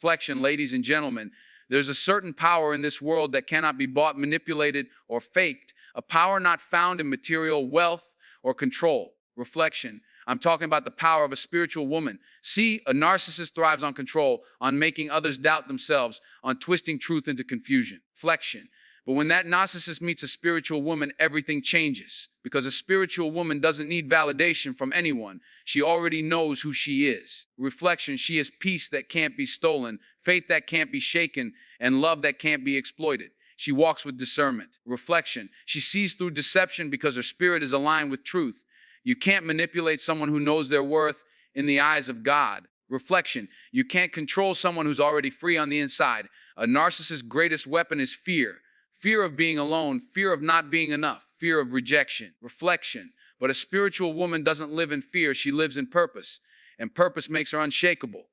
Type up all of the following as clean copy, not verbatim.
Reflection, ladies and gentlemen, there's a certain power in this world that cannot be bought, manipulated, or faked. A power not found in material wealth or control. Reflection. I'm talking about the power of a spiritual woman. See, a narcissist thrives on control, on making others doubt themselves, on twisting truth into confusion. Reflection. But when that narcissist meets a spiritual woman, everything changes. Because a spiritual woman doesn't need validation from anyone. She already knows who she is. Reflection, she is peace that can't be stolen, faith that can't be shaken, and love that can't be exploited. She walks with discernment. Reflection, she sees through deception because her spirit is aligned with truth. You can't manipulate someone who knows their worth in the eyes of God. Reflection, you can't control someone who's already free on the inside. A narcissist's greatest weapon is fear. Fear of being alone, fear of not being enough, fear of rejection. Reflection, but a spiritual woman doesn't live in fear, she lives in purpose. And purpose makes her unshakable.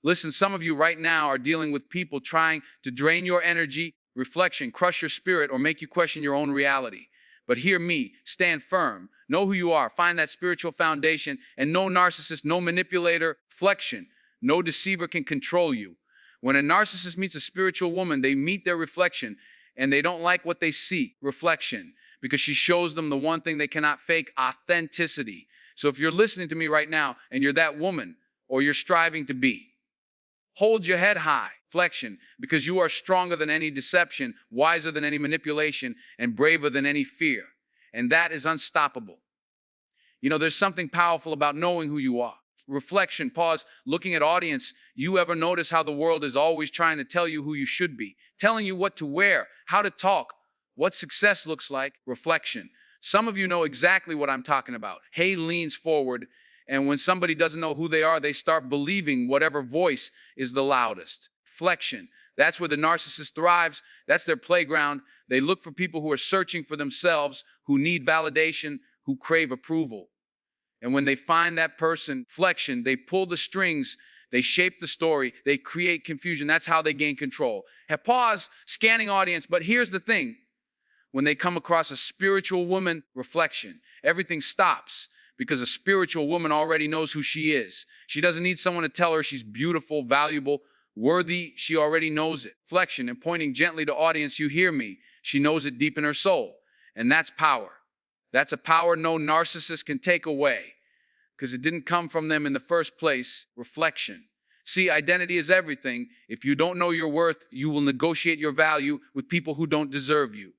Listen, some of you right now are dealing with people trying to drain your energy. Reflection, crush your spirit, or make you question your own reality. But hear me, stand firm, know who you are, find that spiritual foundation, and no narcissist, no manipulator, reflection, no deceiver can control you. When a narcissist meets a spiritual woman, they meet their reflection, and they don't like what they see. Reflection, because she shows them the one thing they cannot fake, authenticity. So if you're listening to me right now, and you're that woman, or you're striving to be, hold your head high. Reflection, because you are stronger than any deception, wiser than any manipulation, and braver than any fear. And that is unstoppable. You know, there's something powerful about knowing who you are. Reflection, pause, looking at audience. You ever notice how the world is always trying to tell you who you should be, telling you what to wear, how to talk, what success looks like? Reflection. Some of you know exactly what I'm talking about. Hay leans forward, and when somebody doesn't know who they are, they start believing whatever voice is the loudest. Reflection. That's where the narcissist thrives. That's their playground. They look for people who are searching for themselves, who need validation, who crave approval. And when they find that person, reflection, they pull the strings, they shape the story, they create confusion. That's how they gain control. Pause, scanning audience, but here's the thing. When they come across a spiritual woman, reflection, everything stops because a spiritual woman already knows who she is. She doesn't need someone to tell her she's beautiful, valuable, worthy. She already knows it. Reflection, and pointing gently to audience, you hear me. She knows it deep in her soul. And that's power. That's a power no narcissist can take away because it didn't come from them in the first place. Reflection. See, identity is everything. If you don't know your worth, you will negotiate your value with people who don't deserve you.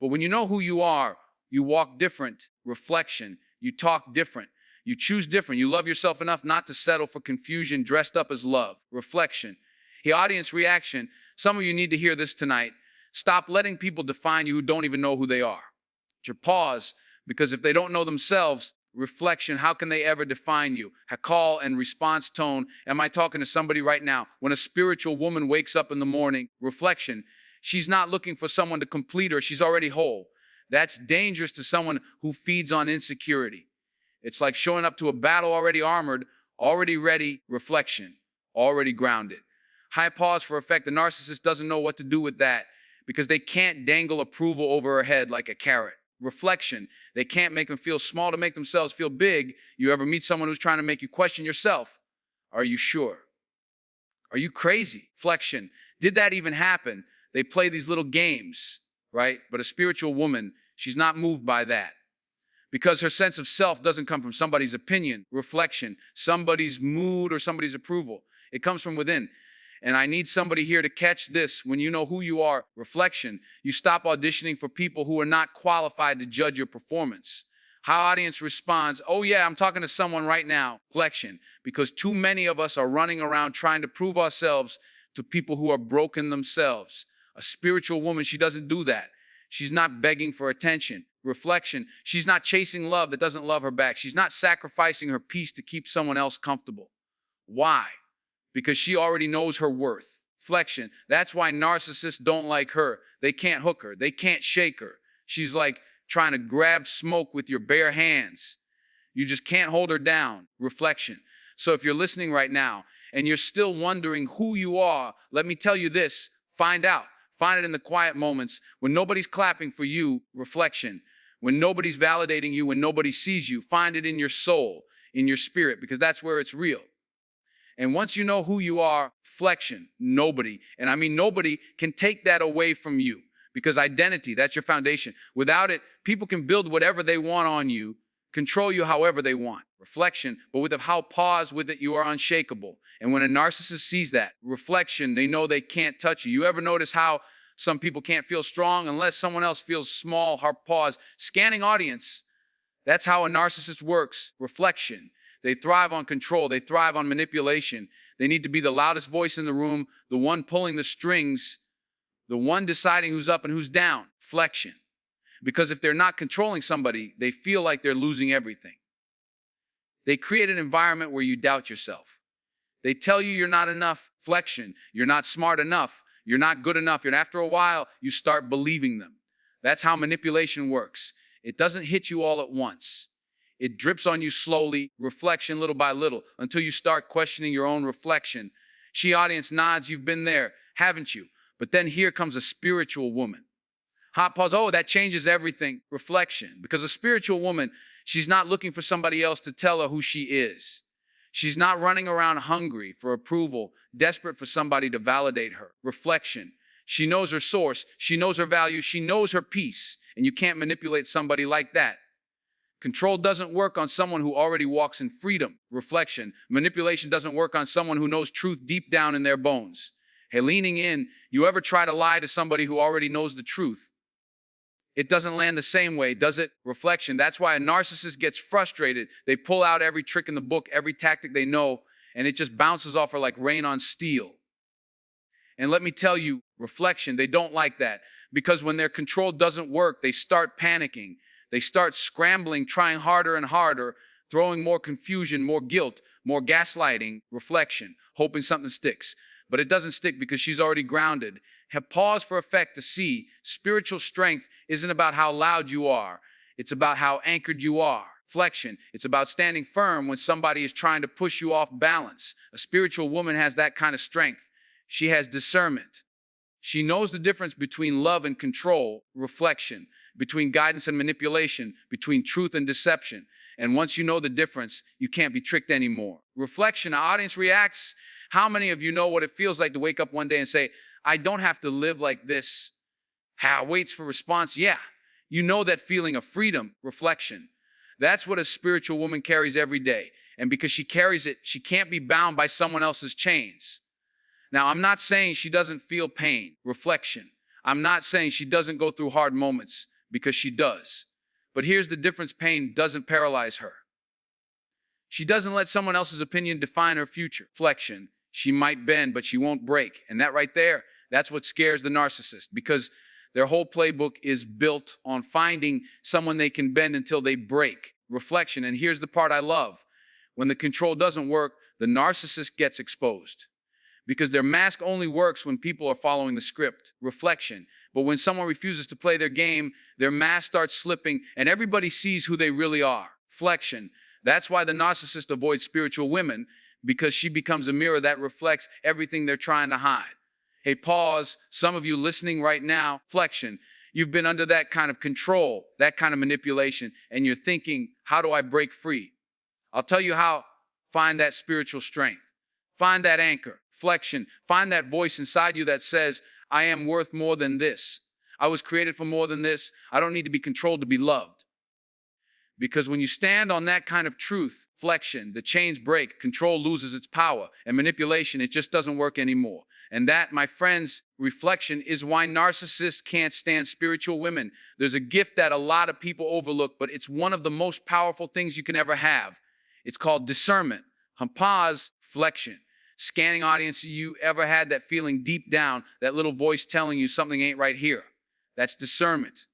But when you know who you are, you walk different. Reflection. You talk different. You choose different. You love yourself enough not to settle for confusion dressed up as love. Reflection. The audience reaction. Some of you need to hear this tonight. Stop letting people define you who don't even know who they are. Pause, because if they don't know themselves, reflection, how can they ever define you? A call and response tone. Am I talking to somebody right now? When a spiritual woman wakes up in the morning, reflection, she's not looking for someone to complete her. She's already whole. That's dangerous to someone who feeds on insecurity. It's like showing up to a battle already armored, already ready, reflection, already grounded. High pause for effect. The narcissist doesn't know what to do with that because they can't dangle approval over her head like a carrot. Reflection. They can't make them feel small to make themselves feel big. You ever meet someone who's trying to make you question yourself? Are you sure? Are you crazy? Reflection. Did that even happen? They play these little games, right? But a spiritual woman, she's not moved by that because her sense of self doesn't come from somebody's opinion, reflection, somebody's mood, or somebody's approval. It comes from within. And I need somebody here to catch this. When you know who you are, reflection, you stop auditioning for people who are not qualified to judge your performance. How audience responds, oh yeah, I'm talking to someone right now. Reflection, because too many of us are running around trying to prove ourselves to people who are broken themselves. A spiritual woman, she doesn't do that. She's not begging for attention. Reflection, she's not chasing love that doesn't love her back. She's not sacrificing her peace to keep someone else comfortable. Why? Because she already knows her worth. Reflection, that's why narcissists don't like her. They can't hook her. They can't shake her. She's like trying to grab smoke with your bare hands. You just can't hold her down. Reflection. So if you're listening right now and you're still wondering who you are, let me tell you this, find out. Find it in the quiet moments when nobody's clapping for you. Reflection. When nobody's validating you, when nobody sees you, find it in your soul, in your spirit, because that's where it's real. And once you know who you are, reflection, nobody, and I mean nobody, can take that away from you. Because identity, that's your foundation. Without it, people can build whatever they want on you, control you however they want. Reflection, but with how pause with it, you are unshakable. And when a narcissist sees that reflection, they know they can't touch you. You ever notice how some people can't feel strong unless someone else feels small? Hard pause. Scanning audience. That's how a narcissist works. Reflection. They thrive on control. They thrive on manipulation. They need to be the loudest voice in the room, the one pulling the strings, the one deciding who's up and who's down. Reflection. Because if they're not controlling somebody, they feel like they're losing everything. They create an environment where you doubt yourself. They tell you you're not enough. Reflection. You're not smart enough. You're not good enough. And after a while, you start believing them. That's how manipulation works. It doesn't hit you all at once. It drips on you slowly, reflection little by little, until you start questioning your own reflection. She audience nods, you've been there, haven't you? But then here comes a spiritual woman. Hot pause, oh, that changes everything. Reflection. Because a spiritual woman, she's not looking for somebody else to tell her who she is. She's not running around hungry for approval, desperate for somebody to validate her. Reflection. She knows her source. She knows her value. She knows her peace. And you can't manipulate somebody like that. Control doesn't work on someone who already walks in freedom. Reflection. Manipulation doesn't work on someone who knows truth deep down in their bones. Hey, leaning in, you ever try to lie to somebody who already knows the truth? It doesn't land the same way, does it? Reflection. That's why a narcissist gets frustrated. They pull out every trick in the book, every tactic they know, and it just bounces off her like rain on steel. And let me tell you, reflection, they don't like that. Because when their control doesn't work, they start panicking. They start scrambling, trying harder and harder, throwing more confusion, more guilt, more gaslighting, reflection, hoping something sticks. But it doesn't stick because she's already grounded. Have pause for effect to see spiritual strength isn't about how loud you are. It's about how anchored you are. Reflection. It's about standing firm when somebody is trying to push you off balance. A spiritual woman has that kind of strength. She has discernment. She knows the difference between love and control, reflection, between guidance and manipulation, between truth and deception. And once you know the difference, you can't be tricked anymore. Reflection, the audience reacts. How many of you know what it feels like to wake up one day and say, I don't have to live like this? How waits for response? Yeah. You know that feeling of freedom, reflection. That's what a spiritual woman carries every day. And because she carries it, she can't be bound by someone else's chains. Now, I'm not saying she doesn't feel pain, reflection. I'm not saying she doesn't go through hard moments, because she does. But here's the difference: pain doesn't paralyze her. She doesn't let someone else's opinion define her future. Reflection. She might bend, but she won't break. And that right there, that's what scares the narcissist, because their whole playbook is built on finding someone they can bend until they break. Reflection. And here's the part I love. When the control doesn't work, the narcissist gets exposed. Because their mask only works when people are following the script. Reflection. But when someone refuses to play their game, their mask starts slipping and everybody sees who they really are. Reflection. That's why the narcissist avoids spiritual women, because she becomes a mirror that reflects everything they're trying to hide. Hey, pause. Some of you listening right now, reflection. You've been under that kind of control, that kind of manipulation, and you're thinking, how do I break free? I'll tell you how. Find that spiritual strength. Find that anchor. Reflection. Find that voice inside you that says, I am worth more than this. I was created for more than this. I don't need to be controlled to be loved. Because when you stand on that kind of truth, reflection, the chains break, control loses its power, and manipulation, it just doesn't work anymore. And that, my friends, reflection is why narcissists can't stand spiritual women. There's a gift that a lot of people overlook, but it's one of the most powerful things you can ever have. It's called discernment. Pause, reflection. Scanning audience, you ever had that feeling deep down, that little voice telling you something ain't right here? That's discernment.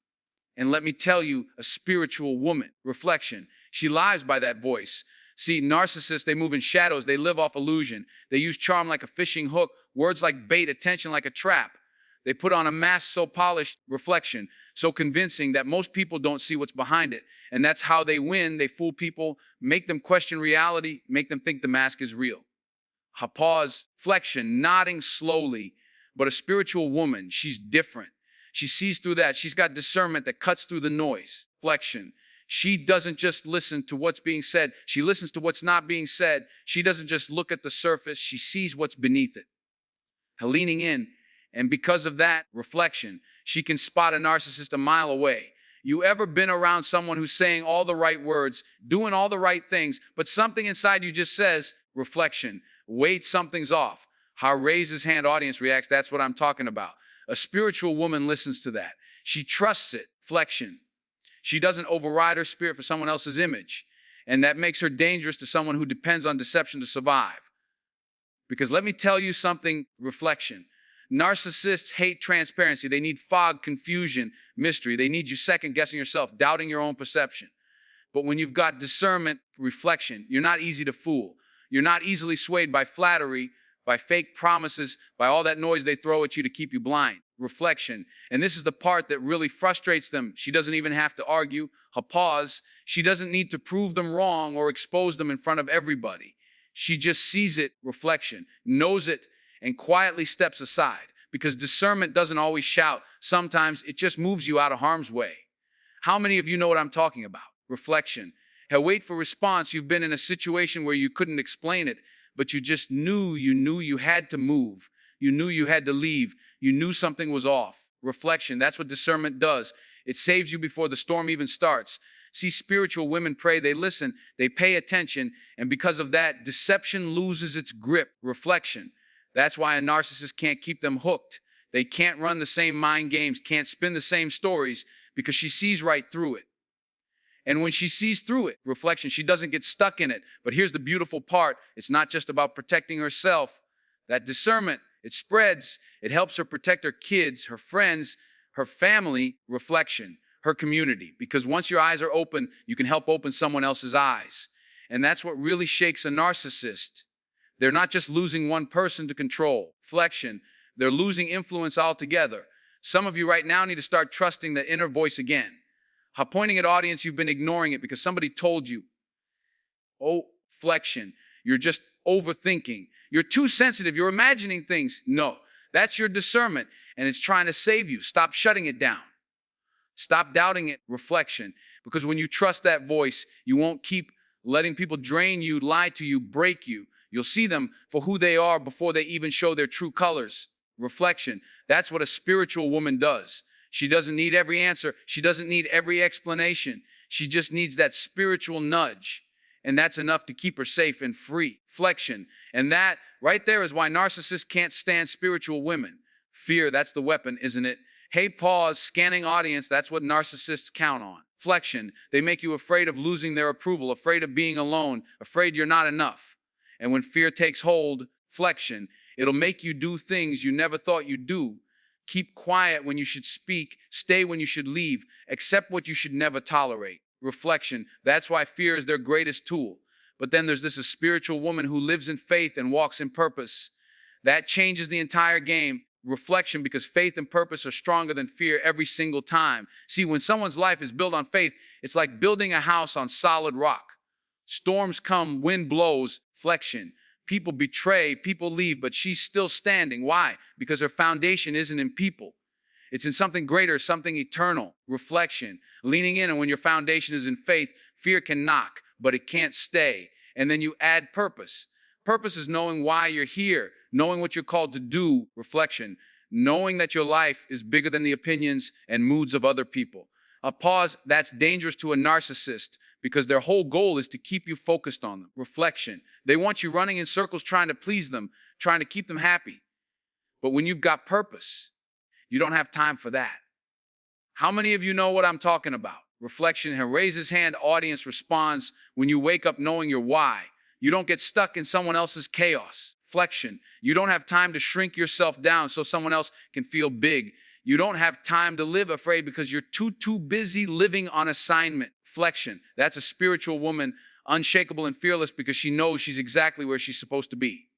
And let me tell you, a spiritual woman, reflection, she lives by that voice. See, narcissists, they move in shadows. They live off illusion. They use charm like a fishing hook, words like bait, attention like a trap. They put on a mask so polished, reflection, so convincing that most people don't see what's behind it. And that's how they win. They fool people, make them question reality, make them think the mask is real. Pause, reflection, nodding slowly. But a spiritual woman, she's different. She sees through that. She's got discernment that cuts through the noise. Reflection. She doesn't just listen to what's being said. She listens to what's not being said. She doesn't just look at the surface. She sees what's beneath it. Her leaning in. And because of that reflection, she can spot a narcissist a mile away. You ever been around someone who's saying all the right words, doing all the right things, but something inside you just says, reflection, wait, something's off. How raise his hand audience reacts, that's what I'm talking about. A spiritual woman listens to that. She trusts it, reflection. She doesn't override her spirit for someone else's image. And that makes her dangerous to someone who depends on deception to survive. Because let me tell you something, reflection. Narcissists hate transparency. They need fog, confusion, mystery. They need you second-guessing yourself, doubting your own perception. But when you've got discernment, reflection, you're not easy to fool. You're not easily swayed by flattery, by fake promises, by all that noise they throw at you to keep you blind. Reflection. And this is the part that really frustrates them. She doesn't even have to argue. Her pause. She doesn't need to prove them wrong or expose them in front of everybody. She just sees it, reflection, knows it, and quietly steps aside. Because discernment doesn't always shout. Sometimes it just moves you out of harm's way. How many of you know what I'm talking about? Reflection. Hey, wait for response. You've been in a situation where you couldn't explain it, but you just knew you had to move. You knew you had to leave. You knew something was off. Reflection. That's what discernment does. It saves you before the storm even starts. See, spiritual women pray, they listen, they pay attention, and because of that, deception loses its grip. Reflection. That's why a narcissist can't keep them hooked. They can't run the same mind games, can't spin the same stories, because she sees right through it. And when she sees through it, reflection, she doesn't get stuck in it. But here's the beautiful part. It's not just about protecting herself. That discernment, it spreads. It helps her protect her kids, her friends, her family, reflection, her community. Because once your eyes are open, you can help open someone else's eyes. And that's what really shakes a narcissist. They're not just losing one person to control, reflection. They're losing influence altogether. Some of you right now need to start trusting the inner voice again. How pointing at audience, you've been ignoring it because somebody told you. Oh, reflection. You're just overthinking. You're too sensitive. You're imagining things. No, that's your discernment, and it's trying to save you. Stop shutting it down. Stop doubting it. Reflection. Because when you trust that voice, you won't keep letting people drain you, lie to you, break you. You'll see them for who they are before they even show their true colors. Reflection. That's what a spiritual woman does. She doesn't need every answer. She doesn't need every explanation. She just needs that spiritual nudge. And that's enough to keep her safe and free. Reflection. And that right there is why narcissists can't stand spiritual women. Fear, that's the weapon, isn't it? Hey, pause, scanning audience, that's what narcissists count on. Reflection. They make you afraid of losing their approval, afraid of being alone, afraid you're not enough. And when fear takes hold, reflection, it'll make you do things you never thought you'd do. Keep quiet when you should speak, stay when you should leave, accept what you should never tolerate. Reflection, that's why fear is their greatest tool. But then there's this a spiritual woman who lives in faith and walks in purpose. That changes the entire game. Reflection, because faith and purpose are stronger than fear every single time. See, when someone's life is built on faith, it's like building a house on solid rock. Storms come, wind blows, reflection. People betray, people leave, but she's still standing. Why? Because her foundation isn't in people. It's in something greater, something eternal. Reflection. Leaning in, and when your foundation is in faith, fear can knock, but it can't stay. And then you add purpose. Purpose is knowing why you're here, knowing what you're called to do. Reflection. Knowing that your life is bigger than the opinions and moods of other people. A pause, that's dangerous to a narcissist because their whole goal is to keep you focused on them. Reflection. They want you running in circles trying to please them, trying to keep them happy. But when you've got purpose, you don't have time for that. How many of you know what I'm talking about? Reflection. And raise his hand, audience responds when you wake up knowing your why. You don't get stuck in someone else's chaos. Reflection. You don't have time to shrink yourself down so someone else can feel big. You don't have time to live afraid because you're too busy living on assignment. Reflection. That's a spiritual woman, unshakable and fearless because she knows she's exactly where she's supposed to be.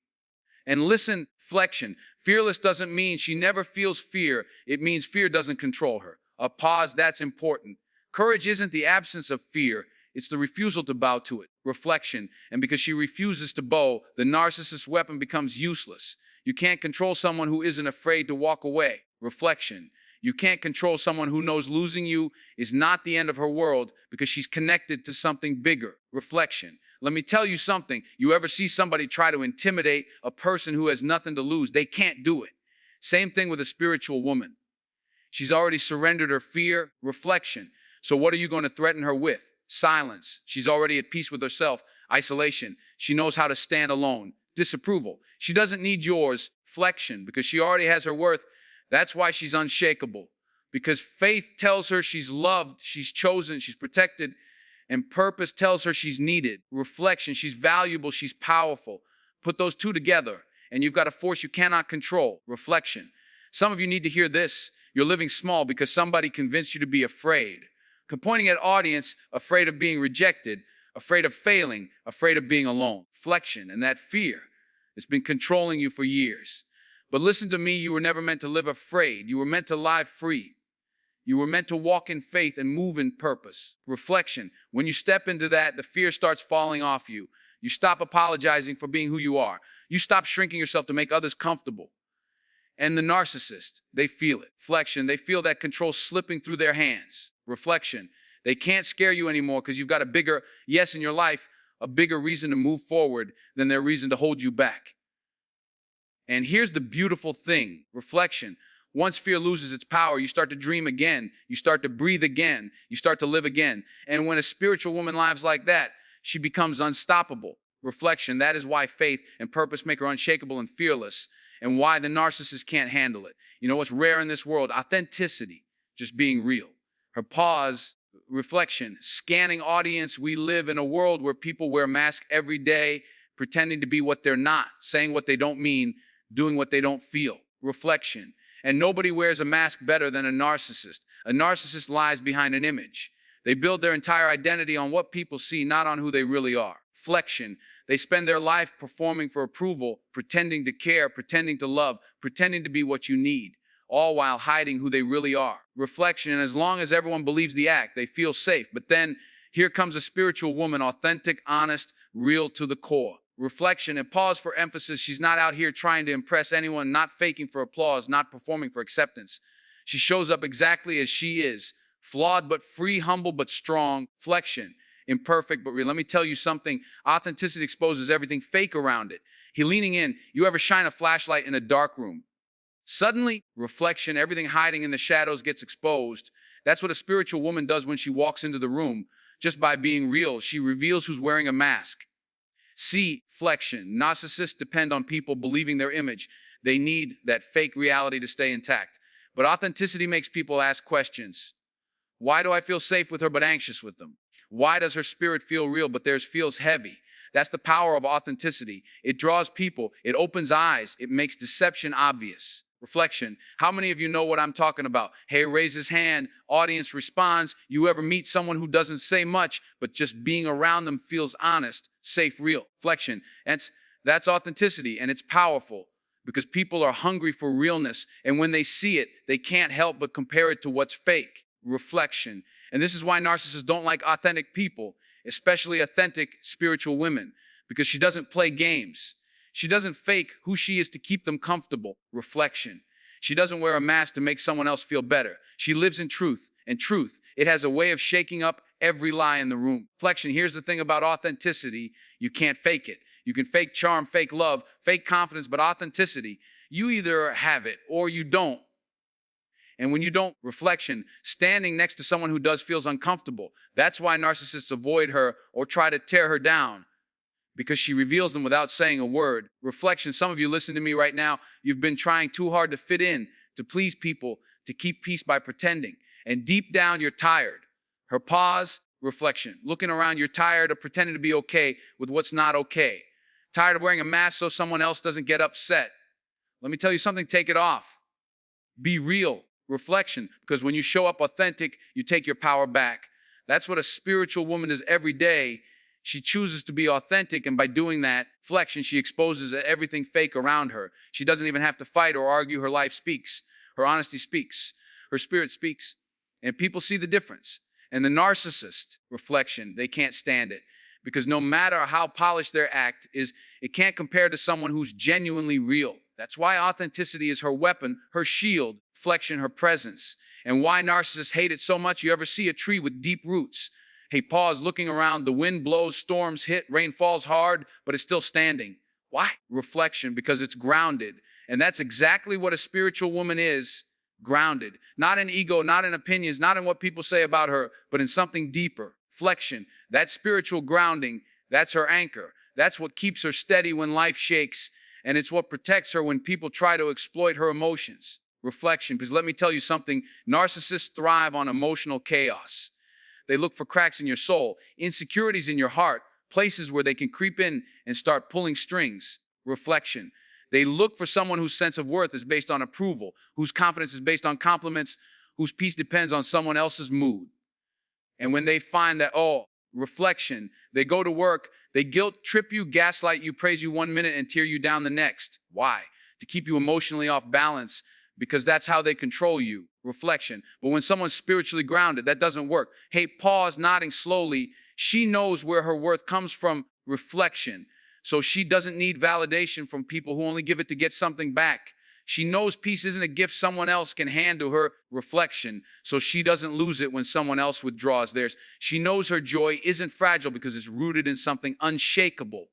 And listen, reflection. Fearless doesn't mean she never feels fear. It means fear doesn't control her. A pause, that's important. Courage isn't the absence of fear. It's the refusal to bow to it. Reflection. And because she refuses to bow, the narcissist's weapon becomes useless. You can't control someone who isn't afraid to walk away. Reflection. You can't control someone who knows losing you is not the end of her world because she's connected to something bigger. Reflection. Let me tell you something. You ever see somebody try to intimidate a person who has nothing to lose? They can't do it. Same thing with a spiritual woman. She's already surrendered her fear. Reflection. So what are you going to threaten her with? Silence. She's already at peace with herself. Isolation. She knows how to stand alone. Disapproval. She doesn't need yours. Reflection. Because she already has her worth. That's why she's unshakable. Because faith tells her she's loved, she's chosen, she's protected, and purpose tells her she's needed. Reflection, she's valuable, she's powerful. Put those two together, and you've got a force you cannot control. Reflection. Some of you need to hear this. You're living small because somebody convinced you to be afraid. Pointing at audience, afraid of being rejected, afraid of failing, afraid of being alone. Reflection, and that fear has been controlling you for years. But listen to me, you were never meant to live afraid. You were meant to live free. You were meant to walk in faith and move in purpose. Reflection. When you step into that, the fear starts falling off you. You stop apologizing for being who you are. You stop shrinking yourself to make others comfortable. And the narcissist, they feel it. Reflection. They feel that control slipping through their hands. Reflection. They can't scare you anymore because you've got a bigger yes in your life, a bigger reason to move forward than their reason to hold you back. And here's the beautiful thing, reflection. Once fear loses its power, you start to dream again. You start to breathe again. You start to live again. And when a spiritual woman lives like that, she becomes unstoppable. Reflection, that is why faith and purpose make her unshakable and fearless, and why the narcissist can't handle it. You know what's rare in this world? Authenticity, just being real. Her pause, reflection, scanning audience. We live in a world where people wear masks every day, pretending to be what they're not, saying what they don't mean, doing what they don't feel. Reflection. And nobody wears a mask better than a narcissist. A narcissist lies behind an image. They build their entire identity on what people see, not on who they really are. Reflection. They spend their life performing for approval, pretending to care, pretending to love, pretending to be what you need, all while hiding who they really are. Reflection. And as long as everyone believes the act, they feel safe. But then here comes a spiritual woman, authentic, honest, real to the core. Reflection, and pause for emphasis. She's not out here trying to impress anyone, not faking for applause, not performing for acceptance. She shows up exactly as she is, flawed but free, humble but strong. Reflection, imperfect but real. Let me tell you something. Authenticity exposes everything fake around it. Leaning in. You ever shine a flashlight in a dark room? Suddenly, reflection, everything hiding in the shadows gets exposed. That's what a spiritual woman does when she walks into the room. Just by being real, she reveals who's wearing a mask. See, reflection. Narcissists depend on people believing their image. They need that fake reality to stay intact. But authenticity makes people ask questions. Why do I feel safe with her but anxious with them? Why does her spirit feel real but theirs feels heavy? That's the power of authenticity. It draws people. It opens eyes. It makes deception obvious. Reflection. How many of you know what I'm talking about? Hey, raise his hand. Audience responds. You ever meet someone who doesn't say much, but just being around them feels honest, safe, real? Reflection. That's authenticity, and it's powerful because people are hungry for realness. And when they see it, they can't help but compare it to what's fake. Reflection. And this is why narcissists don't like authentic people, especially authentic spiritual women, because she doesn't play games. She doesn't fake who she is to keep them comfortable. Reflection. She doesn't wear a mask to make someone else feel better. She lives in truth, and truth, it has a way of shaking up every lie in the room. Reflection. Here's the thing about authenticity. You can't fake it. You can fake charm, fake love, fake confidence, but authenticity, you either have it or you don't. And when you don't, reflection, standing next to someone who does feels uncomfortable. That's why narcissists avoid her or try to tear her down, because she reveals them without saying a word. Reflection, some of you listen to me right now, you've been trying too hard to fit in, to please people, to keep peace by pretending. And deep down, you're tired. Her pause, reflection. Looking around, you're tired of pretending to be okay with what's not okay. Tired of wearing a mask so someone else doesn't get upset. Let me tell you something, take it off. Be real. Reflection, because when you show up authentic, you take your power back. That's what a spiritual woman does every day. She chooses to be authentic, and by doing that, reflection, she exposes everything fake around her. She doesn't even have to fight or argue. Her life speaks. Her honesty speaks. Her spirit speaks. And people see the difference. And the narcissist, reflection, they can't stand it. Because no matter how polished their act is, it can't compare to someone who's genuinely real. That's why authenticity is her weapon, her shield, reflection, her presence. And why narcissists hate it so much? You ever see a tree with deep roots? Hey, pause, looking around, the wind blows, storms hit, rain falls hard, but it's still standing. Why? Reflection, because it's grounded. And that's exactly what a spiritual woman is, grounded. Not in ego, not in opinions, not in what people say about her, but in something deeper. Flexion, that spiritual grounding, that's her anchor. That's what keeps her steady when life shakes, and it's what protects her when people try to exploit her emotions. Reflection, because let me tell you something, narcissists thrive on emotional chaos. They look for cracks in your soul, insecurities in your heart, places where they can creep in and start pulling strings. Reflection, they look for someone whose sense of worth is based on approval, whose confidence is based on compliments, whose peace depends on someone else's mood. And when they find that, reflection, they go to work, they guilt trip you, gaslight you, praise you 1 minute and tear you down the next. Why? To keep you emotionally off balance, because that's how they control you. Reflection. But when someone's spiritually grounded, that doesn't work. Hey, pause, nodding slowly. She knows where her worth comes from. Reflection. So she doesn't need validation from people who only give it to get something back. She knows peace isn't a gift someone else can hand to her. Reflection. So she doesn't lose it when someone else withdraws theirs. She knows her joy isn't fragile because it's rooted in something unshakable.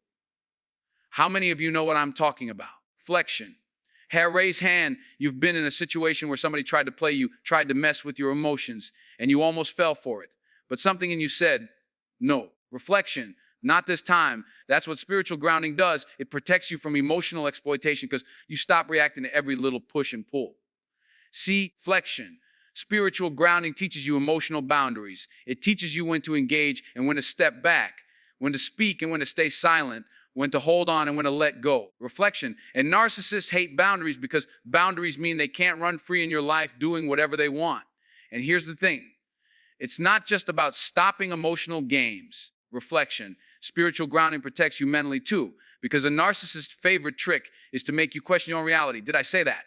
How many of you know what I'm talking about? Flexion. Raise hand, you've been in a situation where somebody tried to play you, tried to mess with your emotions, and you almost fell for it. But something in you said, no. Reflection, not this time. That's what spiritual grounding does. It protects you from emotional exploitation because you stop reacting to every little push and pull. See, flexion. Spiritual grounding teaches you emotional boundaries. It teaches you when to engage and when to step back, when to speak and when to stay silent, when to hold on and when to let go. Reflection. And narcissists hate boundaries because boundaries mean they can't run free in your life doing whatever they want. And here's the thing. It's not just about stopping emotional games. Reflection. Spiritual grounding protects you mentally too, because a narcissist's favorite trick is to make you question your own reality. Did I say that?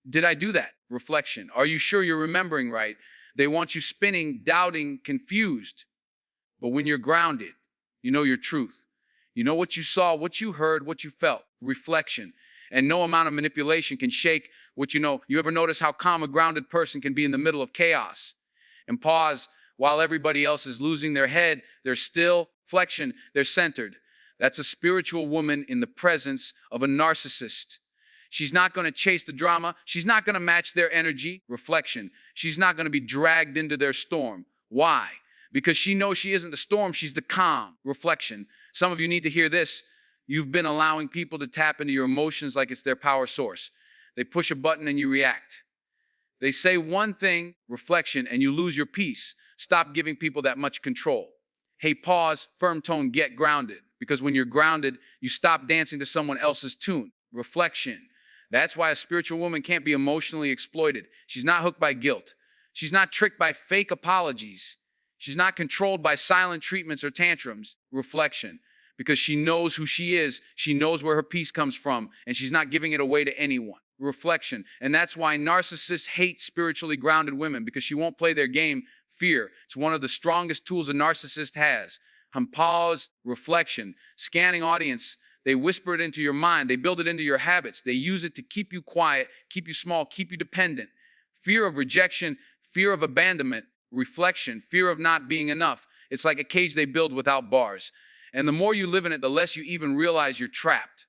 Did I do that? Reflection. Are you sure you're remembering right? They want you spinning, doubting, confused. But when you're grounded, you know your truth. You know what you saw, what you heard, what you felt. Reflection. And no amount of manipulation can shake what you know. You ever notice how calm a grounded person can be in the middle of chaos? And pause, while everybody else is losing their head, they're still. Flexion, they're centered. That's a spiritual woman in the presence of a narcissist. She's not going to chase the drama. She's not going to match their energy. Reflection, she's not going to be dragged into their storm. Why? Because she knows she isn't the storm, she's the calm. Reflection. Some of you need to hear this. You've been allowing people to tap into your emotions like it's their power source. They push a button and you react. They say one thing, reflection, and you lose your peace. Stop giving people that much control. Hey, pause, firm tone, get grounded. Because when you're grounded, you stop dancing to someone else's tune. Reflection. That's why a spiritual woman can't be emotionally exploited. She's not hooked by guilt. She's not tricked by fake apologies. She's not controlled by silent treatments or tantrums. Reflection. Because she knows who she is. She knows where her peace comes from. And she's not giving it away to anyone. Reflection. And that's why narcissists hate spiritually grounded women, because she won't play their game. Fear. It's one of the strongest tools a narcissist has. Pause. Reflection. Scanning audience. They whisper it into your mind. They build it into your habits. They use it to keep you quiet, keep you small, keep you dependent. Fear of rejection. Fear of abandonment. Reflection. Fear of not being enough. It's like a cage they build without bars. And the more you live in it, the less you even realize you're trapped.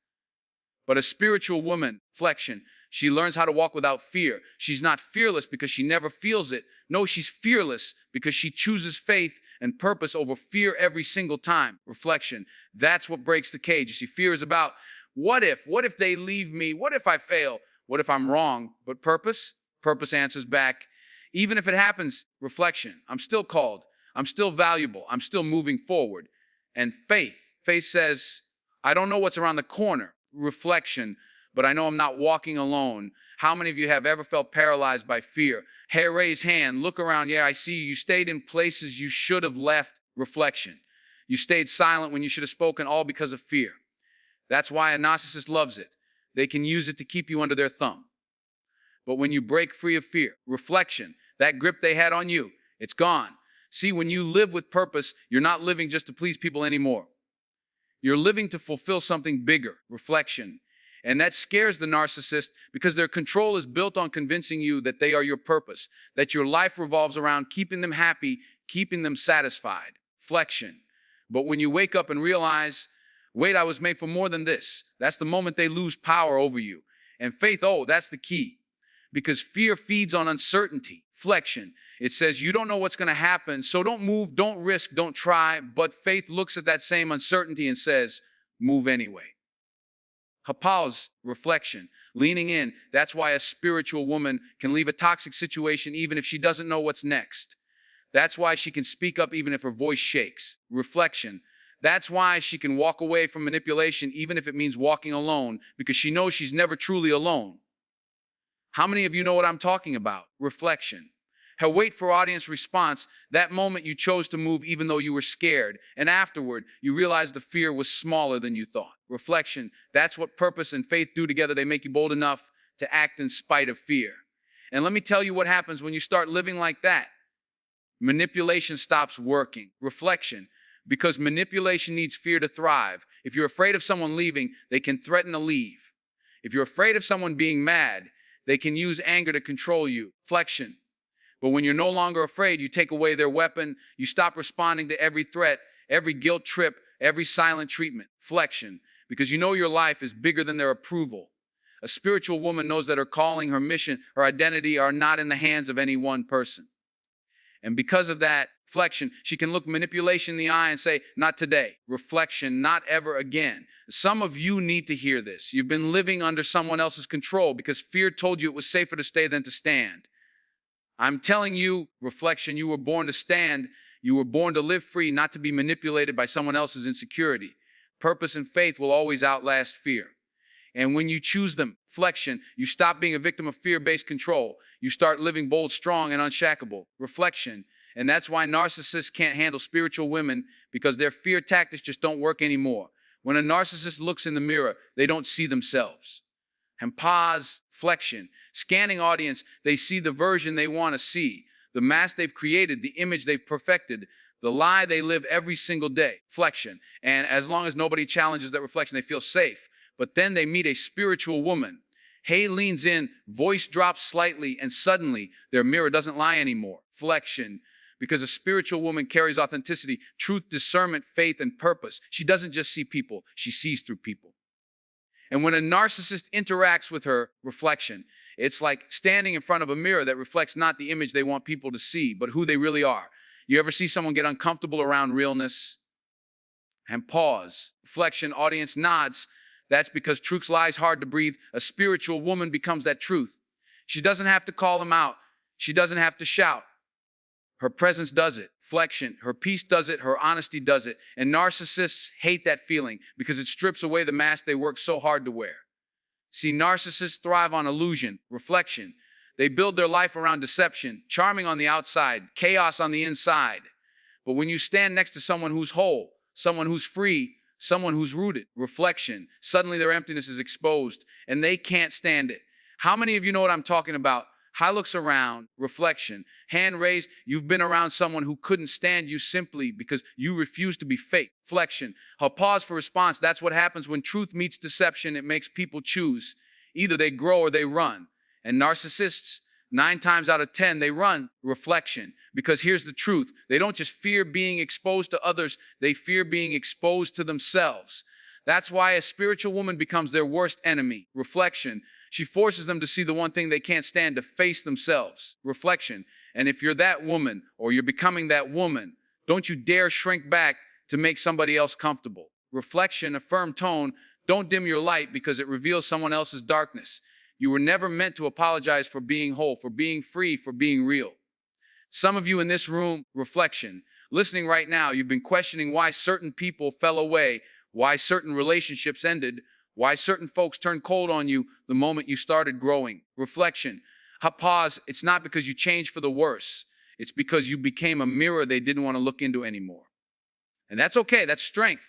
But a spiritual woman, flexion, she learns how to walk without fear. She's not fearless because she never feels it. No, she's fearless because she chooses faith and purpose over fear every single time. Reflection. That's what breaks the cage. You see, fear is about what if? What if they leave me? What if I fail? What if I'm wrong? But purpose? Purpose answers back. Even if it happens, reflection. I'm still called. I'm still valuable. I'm still moving forward. And faith. Faith says, I don't know what's around the corner. Reflection. But I know I'm not walking alone. How many of you have ever felt paralyzed by fear? Hey, raise hand, look around. Yeah, I see you. You stayed in places you should have left. Reflection. You stayed silent when you should have spoken, all because of fear. That's why a narcissist loves it. They can use it to keep you under their thumb. But when you break free of fear, reflection, that grip they had on you, it's gone. See, when you live with purpose, you're not living just to please people anymore. You're living to fulfill something bigger. Reflection. And that scares the narcissist because their control is built on convincing you that they are your purpose, that your life revolves around keeping them happy, keeping them satisfied. Flexion. But when you wake up and realize, wait, I was made for more than this, that's the moment they lose power over you. And faith, oh, that's the key. Because fear feeds on uncertainty. Flexion. It says you don't know what's going to happen, so don't move, don't risk, don't try. But faith looks at that same uncertainty and says, move anyway. Pause, reflection, leaning in. That's why a spiritual woman can leave a toxic situation even if she doesn't know what's next. That's why she can speak up even if her voice shakes. Reflection. That's why she can walk away from manipulation even if it means walking alone, because she knows she's never truly alone. How many of you know what I'm talking about? Reflection. Her wait for audience response, that moment you chose to move even though you were scared, and afterward, you realized the fear was smaller than you thought. Reflection, that's what purpose and faith do together. They make you bold enough to act in spite of fear. And let me tell you what happens when you start living like that. Manipulation stops working. Reflection, because manipulation needs fear to thrive. If you're afraid of someone leaving, they can threaten to leave. If you're afraid of someone being mad, they can use anger to control you. Flexion. But when you're no longer afraid, you take away their weapon, you stop responding to every threat, every guilt trip, every silent treatment. Flexion. Because you know your life is bigger than their approval. A spiritual woman knows that her calling, her mission, her identity are not in the hands of any one person. And because of that flexion, she can look manipulation in the eye and say, not today. Reflection, not ever again. Some of you need to hear this. You've been living under someone else's control because fear told you it was safer to stay than to stand. I'm telling you, reflection, you were born to stand. You were born to live free, not to be manipulated by someone else's insecurity. Purpose and faith will always outlast fear. And when you choose them, flexion, you stop being a victim of fear-based control. You start living bold, strong, and unshackable. Reflection. And that's why narcissists can't handle spiritual women, because their fear tactics just don't work anymore. When a narcissist looks in the mirror, they don't see themselves. And pause, flexion. Scanning audience, they see the version they want to see, the mask they've created, the image they've perfected, the lie they live every single day. Flexion. And as long as nobody challenges that reflection, they feel safe. But then they meet a spiritual woman. Hay leans in, voice drops slightly, and suddenly their mirror doesn't lie anymore. Flexion. Because a spiritual woman carries authenticity, truth, discernment, faith, and purpose. She doesn't just see people, she sees through people. And when a narcissist interacts with her, reflection, it's like standing in front of a mirror that reflects not the image they want people to see, but who they really are. You ever see someone get uncomfortable around realness? And pause. Reflection, audience nods. That's because truth lies hard to breathe. A spiritual woman becomes that truth. She doesn't have to call them out. She doesn't have to shout. Her presence does it. Flexion. Her peace does it. Her honesty does it. And narcissists hate that feeling because it strips away the mask they work so hard to wear. See, narcissists thrive on illusion, reflection. They build their life around deception, charming on the outside, chaos on the inside. But when you stand next to someone who's whole, someone who's free, someone who's rooted, reflection, suddenly their emptiness is exposed and they can't stand it. How many of you know what I'm talking about? High looks around, reflection, hand raised. You've been around someone who couldn't stand you simply because you refused to be fake. Flexion. I'll pause for response. That's what happens when truth meets deception. It makes people choose. Either they grow or they run. And narcissists, 9 times out of 10, they run. Reflection. Because here's the truth. They don't just fear being exposed to others. They fear being exposed to themselves. That's why a spiritual woman becomes their worst enemy. Reflection. She forces them to see the one thing they can't stand, to face themselves. Reflection. And if you're that woman or you're becoming that woman, don't you dare shrink back to make somebody else comfortable. Reflection, a firm tone. Don't dim your light because it reveals someone else's darkness. You were never meant to apologize for being whole, for being free, for being real. Some of you in this room, reflection, listening right now, you've been questioning why certain people fell away, why certain relationships ended, why certain folks turned cold on you the moment you started growing. Reflection. Pause. It's not because you changed for the worse. It's because you became a mirror they didn't want to look into anymore. And that's okay. That's strength.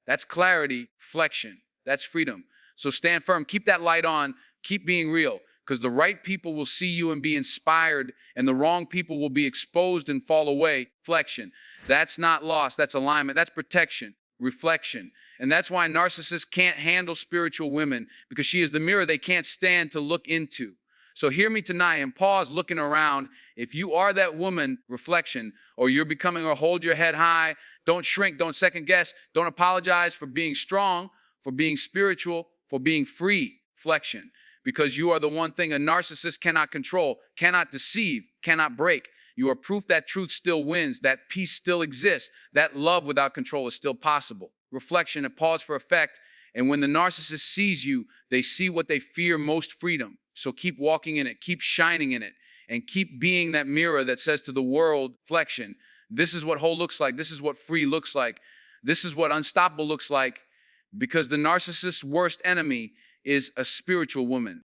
That's clarity. Reflection. That's freedom. So stand firm. Keep that light on. Keep being real. Because the right people will see you and be inspired, and the wrong people will be exposed and fall away. Reflection. That's not loss. That's alignment. That's protection. Reflection. And that's why narcissists can't handle spiritual women, because she is the mirror they can't stand to look into. So hear me tonight and pause looking around. If you are that woman, reflection, or you're becoming, or hold your head high, don't shrink, don't second guess, don't apologize for being strong, for being spiritual, for being free, reflection. Because you are the one thing a narcissist cannot control, cannot deceive, cannot break. You are proof that truth still wins, that peace still exists, that love without control is still possible. Reflection and pause for effect. And when the narcissist sees you, they see what they fear most: freedom. So keep walking in it, keep shining in it, and keep being that mirror that says to the world, reflection, this is what whole looks like, this is what free looks like, this is what unstoppable looks like, because the narcissist's worst enemy is a spiritual woman.